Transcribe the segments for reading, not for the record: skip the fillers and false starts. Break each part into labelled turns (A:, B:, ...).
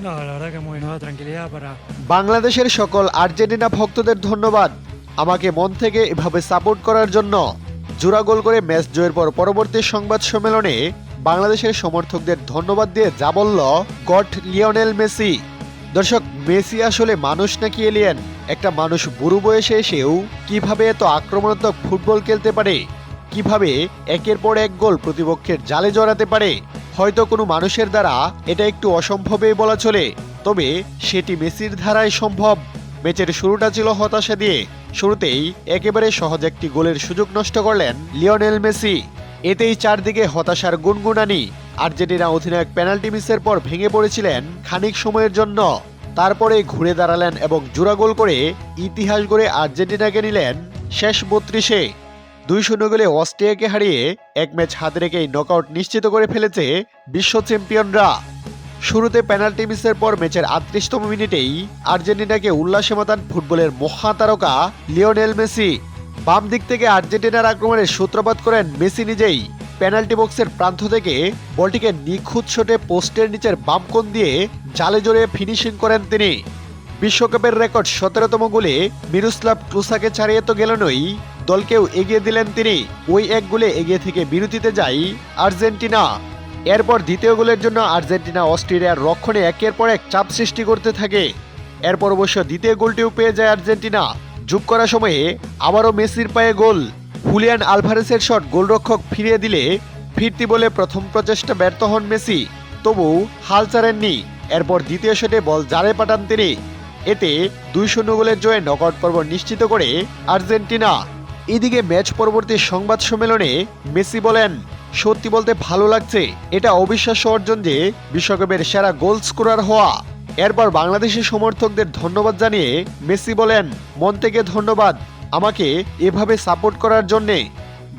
A: No, la verdad que muy nueva tranquilidad para...
B: বাংলাদেশের সকল Argentina ভক্তদের ধন্যবাদ আমাকে মন থেকে এভাবে সাপোর্ট করার জন্য। জোড়া গোল করে ম্যাচ জয়ের পর পরবর্তী সংবাদ সম্মেলনে বাংলাদেশের সমর্থকদের ধন্যবাদ দিয়ে যা বলল গড লিওনেল মেসি। দর্শক, মেসি আসলে মানুষ নাকি এলিয়েন? একটা মানুষ বুড়ো বয়সে এসেও কিভাবে এত আক্রমণাত্মক ফুটবল খেলতে পারে, কিভাবে একের পর এক গোল প্রতিপক্ষের জালে জড়াতে পারে, হয়তো কোনো মানুষের দ্বারা এটা একটু অসম্ভবই বলা চলে, তবে সেটি মেসির ধারায় সম্ভব। ম্যাচের শুরুটা ছিল হতাশা দিয়ে। শুরুতেই একেবারে সহজ একটি গোলের সুযোগ নষ্ট করলেন লিওনেল মেসি। এতেই চারদিকে হতাশার গুনগুনানি। আর্জেন্টিনা অধিনায়ক পেনাল্টি মিসের পর ভেঙে পড়েছিলেন খানিক সময়ের জন্য। তারপরে ঘুরে দাঁড়ালেন এবং জোড়া গোল করে ইতিহাস গড়ে আর্জেন্টিনাকে নিলেন শেষ ৩২-এ। ২-০ গোলে অস্ট্রিয়াকে হারিয়ে এক ম্যাচ হাতে রেখেই নকআউট নিশ্চিত করে ফেলেছে বিশ্ব চ্যাম্পিয়নরা। শুরুতে পেনাল্টি মিসের পর ম্যাচের ৩৮তম মিনিটেই আর্জেন্টিনাকে উল্লাসে মাতান ফুটবলের মহাতারকা লিওনেল মেসি। বাম দিক থেকে আর্জেন্টিনার আক্রমণের সূত্রপাত করেন মেসি নিজেই। পেনাল্টি বক্সের প্রান্ত থেকে বলটিকে নিখুঁত শটে পোস্টের নিচের বাম কোণ দিয়ে জালে জড়িয়ে ফিনিশিং করেন তিনি। বিশ্বকাপের রেকর্ড ১৭তম গোলে মিরোস্লাভ ক্লোসাকে ছাড়িয়ে তো গেলেনই, দলকেও এগিয়ে দিলেন তিনি। ওই এক গোলে এগিয়ে থেকে বিরতিতে যায় আর্জেন্টিনা। এরপর দ্বিতীয় গোলের জন্য আর্জেন্টিনা অস্ট্রেলিয়ার রক্ষণে একের পর এক চাপ সৃষ্টি করতে থাকে। এরপর অবশ্য দ্বিতীয় গোলটিও পেয়ে যায় আর্জেন্টিনা। যোগ করার সময়ে আবারও মেসির পায়ে গোল। হুলিয়ান আলভারেসের শট গোলরক্ষক ফিরিয়ে দিলে ফিরতি বলে প্রথম প্রচেষ্টা ব্যর্থ হন মেসি, তবু হাল ছাড়েননি। এরপর দ্বিতীয় শটে বল জালে পাঠান তিনি। এতে ২-০ গোলের জয়ে নকআউট পর্ব নিশ্চিত করে আর্জেন্টিনা। এদিকে ম্যাচ পরবর্তী সংবাদ সম্মেলনে মেসি বলেন, সত্যি বলতে ভালো লাগছে। এটা অবিশ্বাস্য অর্জন যে বিশ্বকাপের সেরা গোল স্কোরার হওয়া। এরপর বাংলাদেশি সমর্থকদের ধন্যবাদ জানিয়ে মেসি বলেন, মন থেকে ধন্যবাদ আমাকে এভাবে সাপোর্ট করার জন্যে,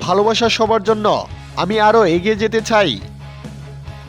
B: ভালোবাসা সবার জন্য। আমি আরও এগিয়ে যেতে চাই।